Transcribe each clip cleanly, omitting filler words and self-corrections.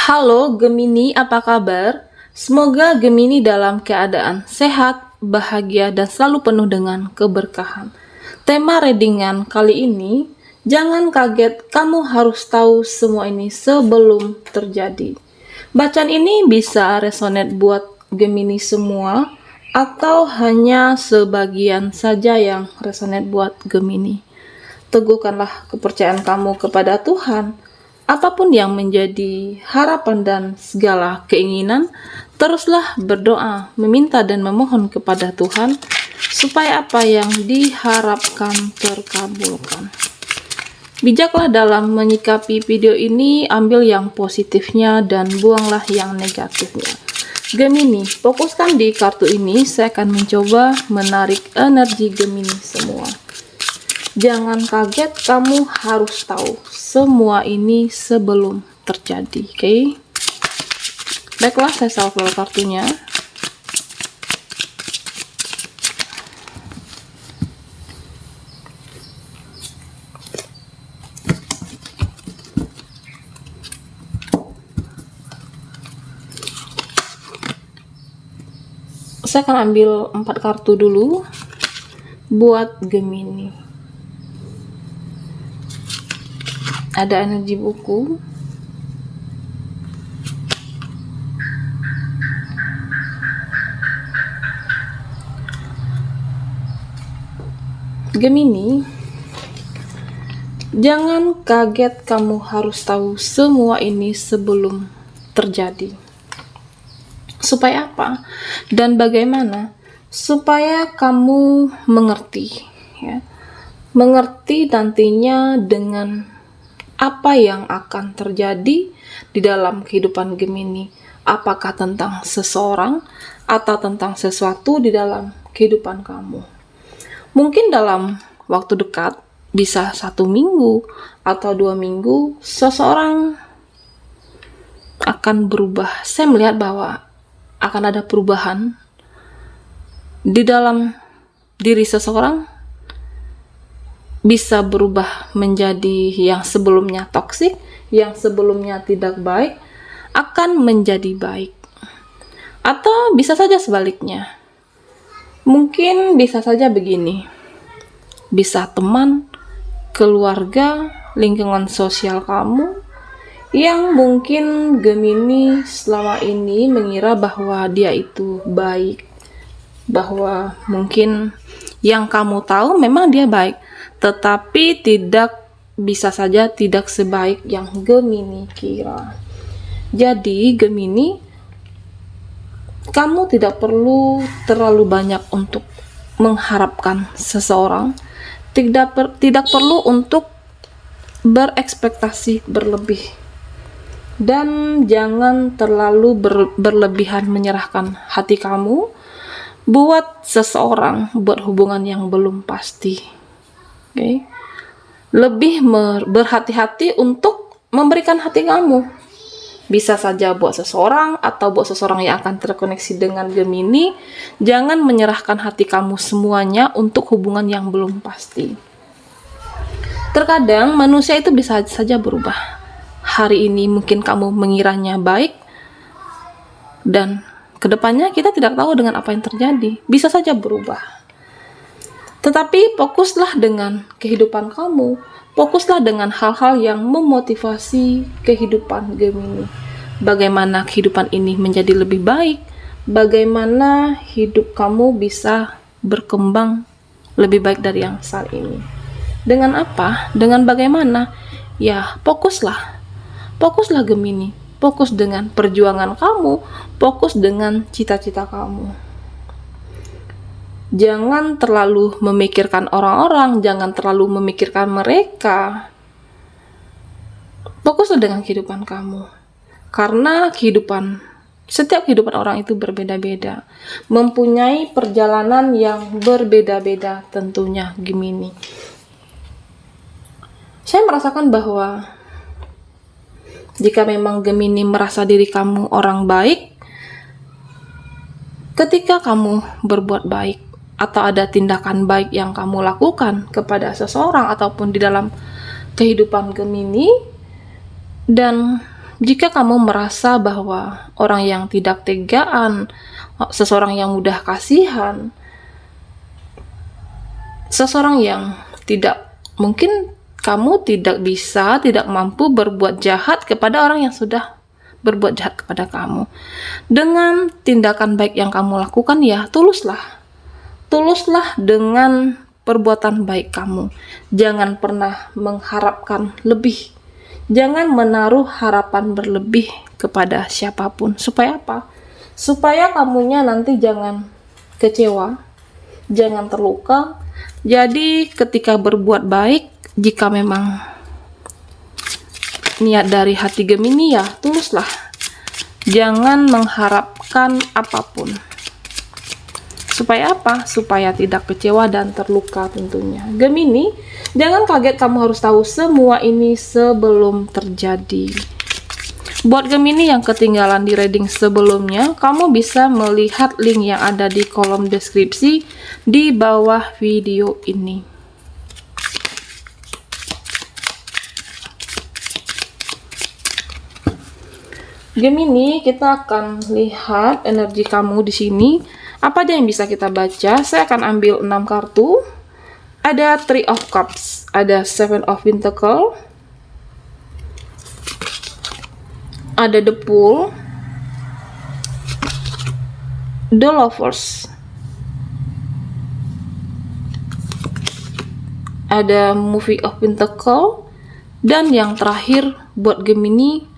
Halo Gemini, apa kabar? Semoga Gemini dalam keadaan sehat, bahagia, dan selalu penuh dengan keberkahan. Tema readingan kali ini, jangan kaget, kamu harus tahu semua ini sebelum terjadi. Bacaan ini bisa resonate buat Gemini semua, atau hanya sebagian saja yang resonate buat Gemini. Teguhkanlah kepercayaan kamu kepada Tuhan. Apapun yang menjadi harapan dan segala keinginan, teruslah berdoa, meminta dan memohon kepada Tuhan, supaya apa yang diharapkan terkabulkan. Bijaklah dalam menyikapi video ini, ambil yang positifnya dan buanglah yang negatifnya. Gemini, fokuskan di kartu ini, saya akan mencoba menarik energi Gemini semua. Jangan kaget, kamu harus tahu semua ini sebelum terjadi, oke? Baiklah, saya shuffle kartunya. Saya akan ambil 4 kartu dulu buat Gemini. Ada energi buku, Gemini, jangan kaget, kamu harus tahu semua ini sebelum terjadi. Supaya apa? Dan bagaimana? Supaya kamu mengerti, ya. Mengerti nantinya dengan apa yang akan terjadi di dalam kehidupan Gemini. Apakah tentang seseorang atau tentang sesuatu di dalam kehidupan kamu. Mungkin dalam waktu dekat, bisa 1 minggu atau 2 minggu, seseorang akan berubah. Saya melihat bahwa akan ada perubahan di dalam diri seseorang, bisa berubah menjadi yang sebelumnya toksik, yang sebelumnya tidak baik, akan menjadi baik. Atau bisa saja sebaliknya. Mungkin bisa saja begini. Bisa teman, keluarga, lingkungan sosial kamu, yang mungkin Gemini selama ini mengira bahwa dia itu baik. Bahwa mungkin yang kamu tahu memang dia baik, tetapi bisa saja tidak sebaik yang Gemini kira. Jadi Gemini, kamu tidak perlu terlalu banyak untuk mengharapkan seseorang, tidak perlu untuk berekspektasi berlebih, dan jangan terlalu berlebihan menyerahkan hati kamu buat seseorang, buat hubungan yang belum pasti. Okay. Lebih berhati-hati untuk memberikan hati kamu. Bisa saja buat seseorang atau buat seseorang yang akan terkoneksi dengan Gemini. Jangan menyerahkan hati kamu semuanya untuk hubungan yang belum pasti. Terkadang manusia itu bisa saja berubah. Hari ini mungkin kamu mengiranya baik, dan kedepannya kita tidak tahu dengan apa yang terjadi. Bisa saja berubah. Tetapi fokuslah dengan kehidupan kamu. Fokuslah dengan hal-hal yang memotivasi kehidupan Gemini. Bagaimana kehidupan ini menjadi lebih baik. Bagaimana hidup kamu bisa berkembang lebih baik dari yang saat ini. Dengan apa? Dengan bagaimana? Ya, fokuslah. Fokuslah Gemini. Fokus dengan perjuangan kamu. Fokus dengan cita-cita kamu. Jangan terlalu memikirkan orang-orang, jangan terlalu memikirkan mereka. Fokuslah dengan kehidupan kamu. Karena setiap kehidupan orang itu berbeda-beda. Mempunyai perjalanan yang berbeda-beda tentunya Gemini. Saya merasakan bahwa jika memang Gemini merasa diri kamu orang baik, ketika kamu berbuat baik, atau ada tindakan baik yang kamu lakukan kepada seseorang ataupun di dalam kehidupan Gemini, dan Jika kamu merasa bahwa orang yang tidak tegaan, seseorang yang mudah kasihan, seseorang yang mungkin kamu tidak mampu berbuat jahat kepada orang yang sudah berbuat jahat kepada kamu. Dengan tindakan baik yang kamu lakukan, ya tuluslah dengan perbuatan baik kamu. Jangan pernah mengharapkan lebih. Jangan menaruh harapan berlebih kepada siapapun. Supaya apa? Supaya kamunya nanti jangan kecewa, jangan terluka. Jadi ketika berbuat baik, jika memang niat dari hati Gemini, ya tuluslah. Jangan mengharapkan apapun. Supaya apa? Supaya tidak kecewa dan terluka tentunya. Gemini, jangan kaget kamu harus tahu semua ini sebelum terjadi. Buat Gemini yang ketinggalan di reading sebelumnya, kamu bisa melihat link yang ada di kolom deskripsi di bawah video ini. Gemini, kita akan lihat energi kamu di sini. Apa aja yang bisa kita baca? Saya akan ambil 6 kartu. Ada Three of Cups, ada Seven of Pentacles, ada The Fool, The Lovers, ada Movie of Pentacles, dan yang terakhir buat Gemini,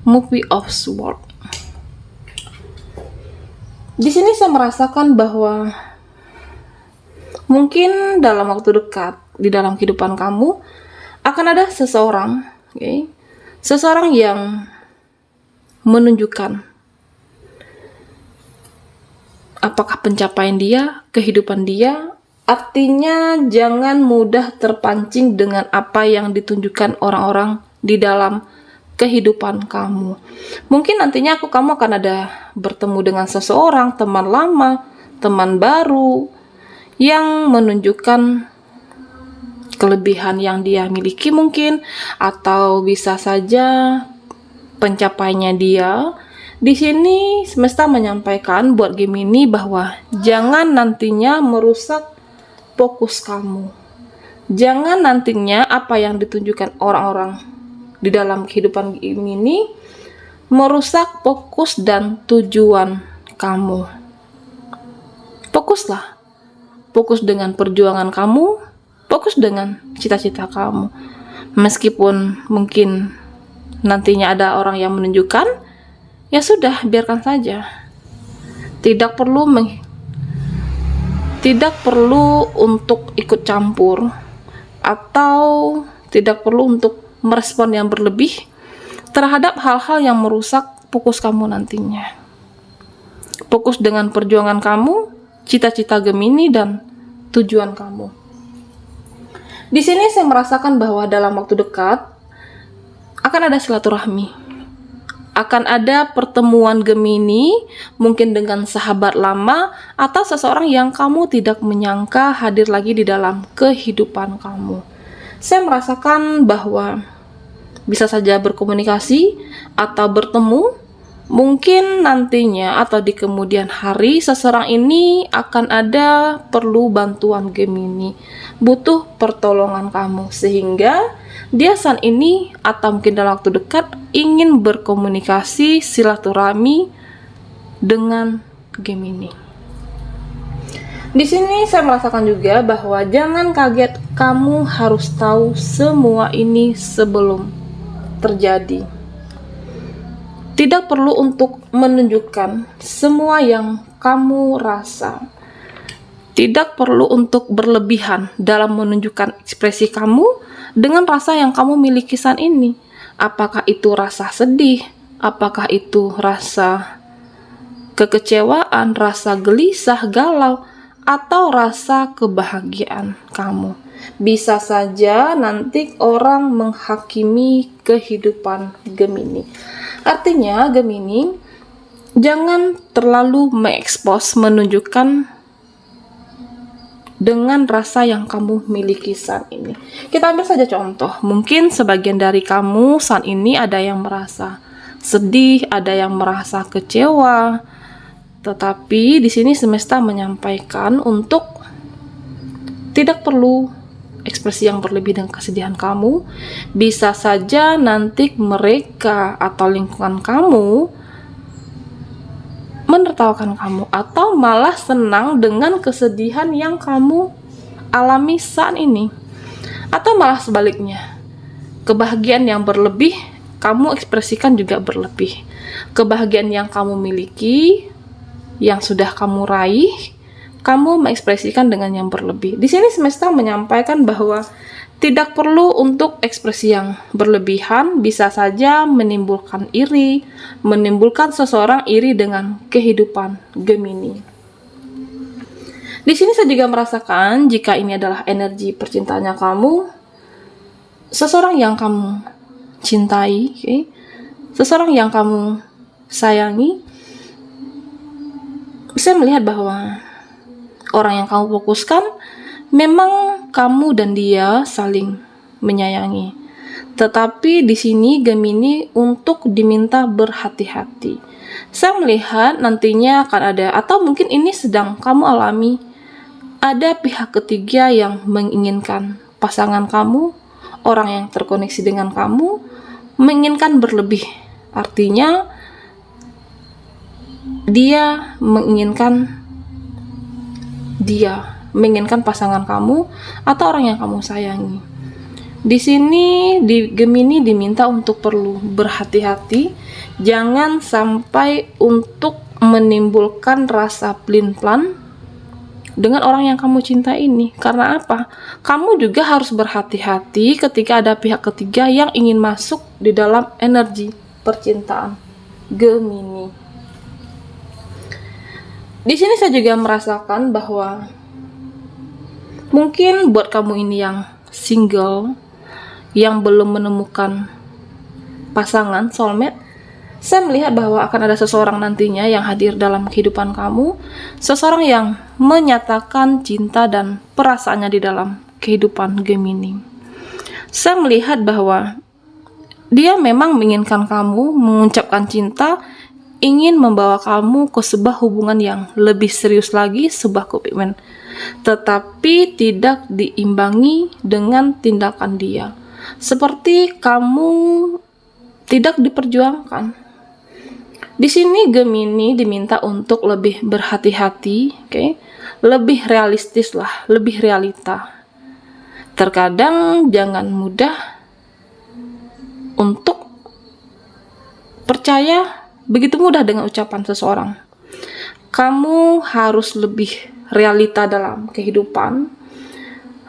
Movie of Swords. Di sini saya merasakan bahwa mungkin dalam waktu dekat di dalam kehidupan kamu akan ada seseorang, seseorang yang menunjukkan apakah pencapaian dia, kehidupan dia. Artinya jangan mudah terpancing dengan apa yang ditunjukkan orang-orang di dalam kehidupan kamu. Mungkin nantinya kamu akan ada bertemu dengan seseorang, teman lama, teman baru, yang menunjukkan kelebihan yang dia miliki mungkin, atau bisa saja pencapaiannya dia. Di sini semesta menyampaikan buat Gemini bahwa jangan nantinya merusak fokus kamu. Jangan nantinya apa yang ditunjukkan orang-orang di dalam kehidupan Gemini merusak fokus dan tujuan kamu. Fokuslah. Fokus dengan perjuangan kamu, fokus dengan cita-cita kamu. Meskipun mungkin nantinya ada orang yang menunjukkan, ya sudah, biarkan saja. Tidak perlu untuk ikut campur, atau tidak perlu untuk merespon yang berlebih terhadap hal-hal yang merusak fokus kamu nantinya. Fokus dengan perjuangan kamu, cita-cita Gemini, dan tujuan kamu. Di sini saya merasakan bahwa dalam waktu dekat akan ada silaturahmi. Akan ada pertemuan Gemini, mungkin dengan sahabat lama atau seseorang yang kamu tidak menyangka hadir lagi di dalam kehidupan kamu. Saya merasakan bahwa bisa saja berkomunikasi atau bertemu. Mungkin nantinya atau di kemudian hari seseorang ini akan ada perlu bantuan Gemini, butuh pertolongan kamu, sehingga dia saat ini atau mungkin dalam waktu dekat ingin berkomunikasi silaturahmi dengan Gemini. Di sini saya merasakan juga bahwa jangan kaget kamu harus tahu semua ini sebelum terjadi. Tidak perlu untuk menunjukkan semua yang kamu rasa. Tidak perlu untuk berlebihan dalam menunjukkan ekspresi kamu dengan rasa yang kamu miliki saat ini. Apakah itu rasa sedih? Apakah itu rasa kekecewaan, rasa gelisah, galau, atau rasa kebahagiaan kamu? Bisa saja nanti orang menghakimi kehidupan Gemini. Artinya Gemini, jangan terlalu mengekspos, menunjukkan dengan rasa yang kamu miliki saat ini. Kita ambil saja contoh. Mungkin sebagian dari kamu saat ini ada yang merasa sedih, ada yang merasa kecewa. Tetapi di sini semesta menyampaikan untuk tidak perlu ekspresi yang berlebih dengan kesedihan kamu. Bisa saja nanti mereka atau lingkungan kamu menertawakan kamu atau malah senang dengan kesedihan yang kamu alami saat ini, atau malah sebaliknya, kebahagiaan yang berlebih kamu ekspresikan juga berlebih. Kebahagiaan yang kamu miliki, yang sudah kamu raih, kamu mengekspresikan dengan yang berlebih. Di sini semesta menyampaikan bahwa tidak perlu untuk ekspresi yang berlebihan, bisa saja menimbulkan iri, menimbulkan seseorang iri dengan kehidupan Gemini. Di sini saya juga merasakan jika ini adalah energi percintaannya kamu, seseorang yang kamu cintai, seseorang yang kamu sayangi, saya melihat bahwa orang yang kamu fokuskan memang kamu dan dia saling menyayangi. Tetapi di sini Gemini untuk diminta berhati-hati. Saya melihat nantinya akan ada, atau mungkin ini sedang kamu alami, ada pihak ketiga yang menginginkan pasangan kamu, orang yang terkoneksi dengan kamu, menginginkan berlebih. Artinya dia menginginkan pasangan kamu atau orang yang kamu sayangi. Di sini di Gemini diminta untuk perlu berhati-hati, jangan sampai untuk menimbulkan rasa pelin-pelan dengan orang yang kamu cinta ini. Karena apa? Kamu juga harus berhati-hati ketika ada pihak ketiga yang ingin masuk di dalam energi percintaan Gemini. Di sini saya juga merasakan bahwa mungkin buat kamu ini yang single, yang belum menemukan pasangan soulmate, saya melihat bahwa akan ada seseorang nantinya yang hadir dalam kehidupan kamu, seseorang yang menyatakan cinta dan perasaannya di dalam kehidupan Gemini. Saya melihat bahwa dia memang menginginkan kamu, mengucapkan cinta, ingin membawa kamu ke sebuah hubungan yang lebih serius lagi, sebuah komitmen, tetapi tidak diimbangi dengan tindakan dia, seperti kamu tidak diperjuangkan. Di sini Gemini diminta untuk lebih berhati-hati, lebih realistis lah, lebih realita. Terkadang jangan mudah untuk percaya begitu mudah dengan ucapan seseorang. Kamu harus lebih realita dalam kehidupan,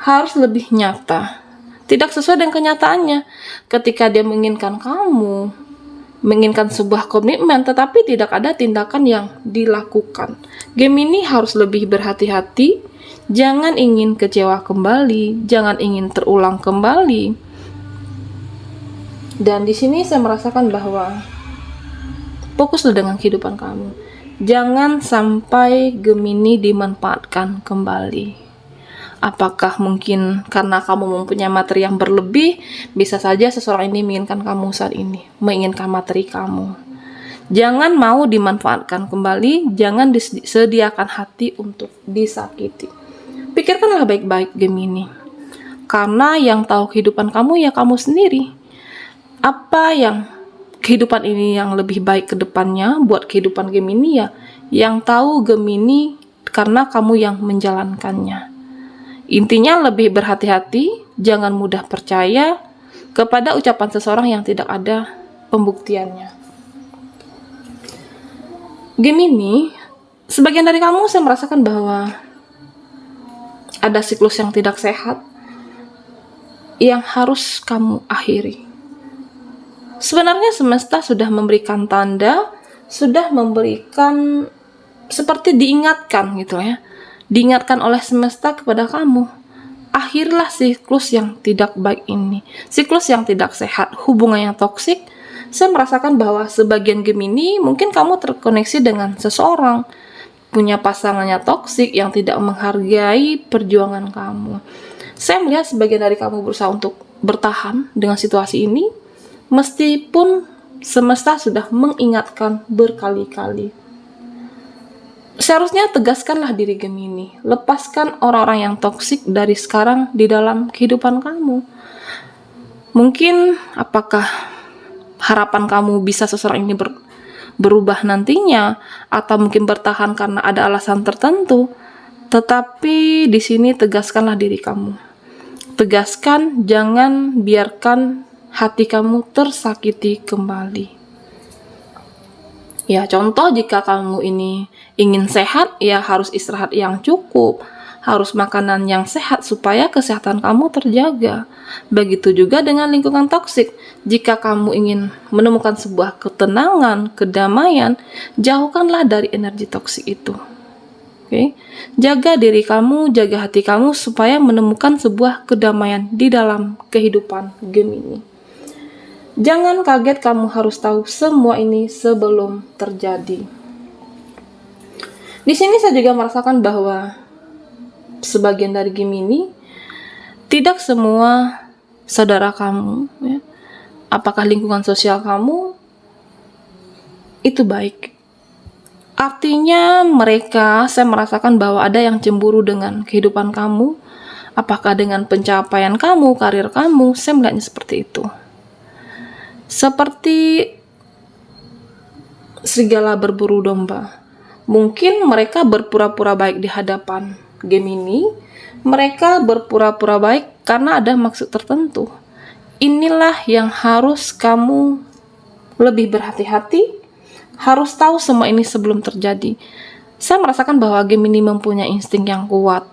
harus lebih nyata, tidak sesuai dengan kenyataannya. Ketika dia menginginkan kamu, menginginkan sebuah komitmen, tetapi tidak ada tindakan yang dilakukan. Gemini harus lebih berhati-hati, jangan ingin kecewa kembali, jangan ingin terulang kembali. Dan di sini saya merasakan bahwa fokuslah dengan kehidupan kamu. Jangan sampai Gemini dimanfaatkan kembali. Apakah mungkin karena kamu mempunyai materi yang berlebih, bisa saja seseorang ini menginginkan kamu saat ini, menginginkan materi kamu. Jangan mau dimanfaatkan kembali, jangan disediakan hati untuk disakiti. Pikirkanlah baik-baik Gemini. Karena yang tahu kehidupan kamu ya kamu sendiri. Apa yang kehidupan ini yang lebih baik ke depannya buat kehidupan Gemini ya yang tahu Gemini, karena kamu yang menjalankannya. Intinya lebih berhati-hati, jangan mudah percaya kepada ucapan seseorang yang tidak ada pembuktiannya. Gemini, sebagian dari kamu saya merasakan bahwa ada siklus yang tidak sehat yang harus kamu akhiri. Sebenarnya semesta sudah memberikan tanda, sudah memberikan seperti diingatkan gitu ya. Diingatkan oleh semesta kepada kamu. Akhirlah siklus yang tidak baik ini. Siklus yang tidak sehat, hubungan yang toksik. Saya merasakan bahwa sebagian Gemini mungkin kamu terkoneksi dengan seseorang, punya pasangannya toksik yang tidak menghargai perjuangan kamu. Saya melihat sebagian dari kamu berusaha untuk bertahan dengan situasi ini, meskipun Semesta sudah mengingatkan berkali-kali. Seharusnya tegaskanlah diri Gemini. Lepaskan orang-orang yang toksik dari sekarang di dalam kehidupan kamu. Mungkin apakah harapan kamu bisa seseorang ini berubah nantinya, atau mungkin bertahan karena ada alasan tertentu. Tetapi di sini tegaskanlah diri kamu. Tegaskan, jangan biarkan hati kamu tersakiti kembali. Ya, contoh jika kamu ini ingin sehat, ya harus istirahat yang cukup, harus makanan yang sehat supaya kesehatan kamu terjaga. Begitu juga dengan lingkungan toksik. Jika kamu ingin menemukan sebuah ketenangan, kedamaian, jauhkanlah dari energi toksik itu. Oke? Jaga diri kamu, jaga hati kamu supaya menemukan sebuah kedamaian di dalam kehidupan Gemini. Jangan kaget kamu harus tahu semua ini sebelum terjadi. Di sini saya juga merasakan bahwa sebagian dari Gemini, tidak semua saudara kamu, ya, apakah lingkungan sosial kamu itu baik. Artinya mereka, saya merasakan bahwa ada yang cemburu dengan kehidupan kamu, apakah dengan pencapaian kamu, karir kamu. Saya melihatnya seperti itu. Seperti serigala berburu domba. Mungkin mereka berpura-pura baik di hadapan Gemini, mereka berpura-pura baik karena ada maksud tertentu. Inilah yang harus kamu lebih berhati-hati, harus tahu semua ini sebelum terjadi. Saya merasakan bahwa Gemini mempunyai insting yang kuat.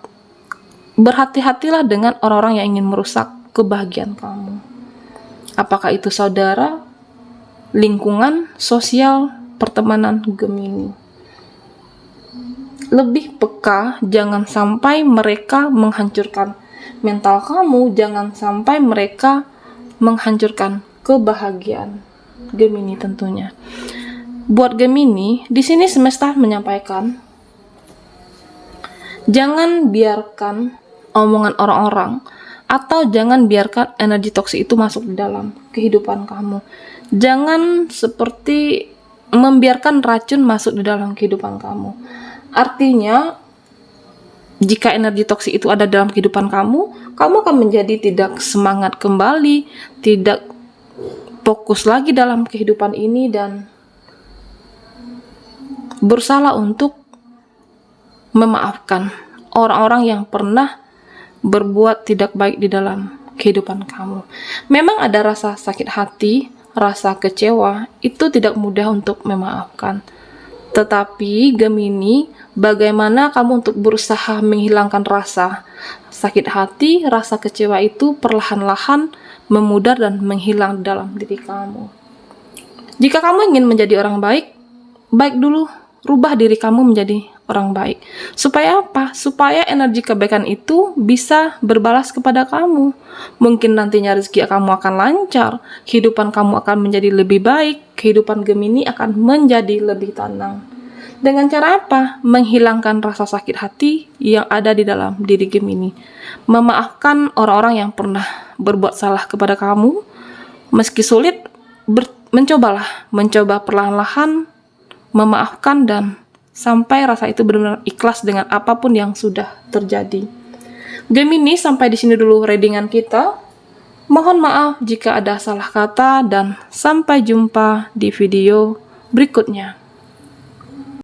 Berhati-hatilah dengan orang-orang yang ingin merusak kebahagiaan kamu. Apakah itu saudara, lingkungan, sosial, pertemanan Gemini. Lebih peka, jangan sampai mereka menghancurkan mental kamu, jangan sampai mereka menghancurkan kebahagiaan Gemini tentunya. Buat Gemini, di sini semesta menyampaikan, jangan biarkan omongan orang-orang atau jangan biarkan energi toksik itu masuk di dalam kehidupan kamu. Jangan seperti membiarkan racun masuk di dalam kehidupan kamu. Artinya, jika energi toksik itu ada dalam kehidupan kamu, kamu akan menjadi tidak semangat kembali, tidak fokus lagi dalam kehidupan ini, dan berusaha untuk memaafkan orang-orang yang pernah berbuat tidak baik di dalam kehidupan kamu. Memang ada rasa sakit hati, rasa kecewa, itu tidak mudah untuk memaafkan. Tetapi Gemini, bagaimana kamu untuk berusaha menghilangkan rasa sakit hati, rasa kecewa itu perlahan-lahan memudar dan menghilang dalam diri kamu. Jika kamu ingin menjadi orang baik, baik dulu, rubah diri kamu menjadi orang baik. Supaya apa? Supaya energi kebaikan itu bisa berbalas kepada kamu. Mungkin nantinya rezeki kamu akan lancar, kehidupan kamu akan menjadi lebih baik, kehidupan Gemini akan menjadi lebih tenang. Dengan cara apa? Menghilangkan rasa sakit hati yang ada di dalam diri Gemini. Memaafkan orang-orang yang pernah berbuat salah kepada kamu. Meski sulit, mencoba perlahan-lahan memaafkan dan sampai rasa itu benar-benar ikhlas dengan apapun yang sudah terjadi. Gemini, sampai di sini dulu readingan kita. Mohon maaf jika ada salah kata dan sampai jumpa di video berikutnya.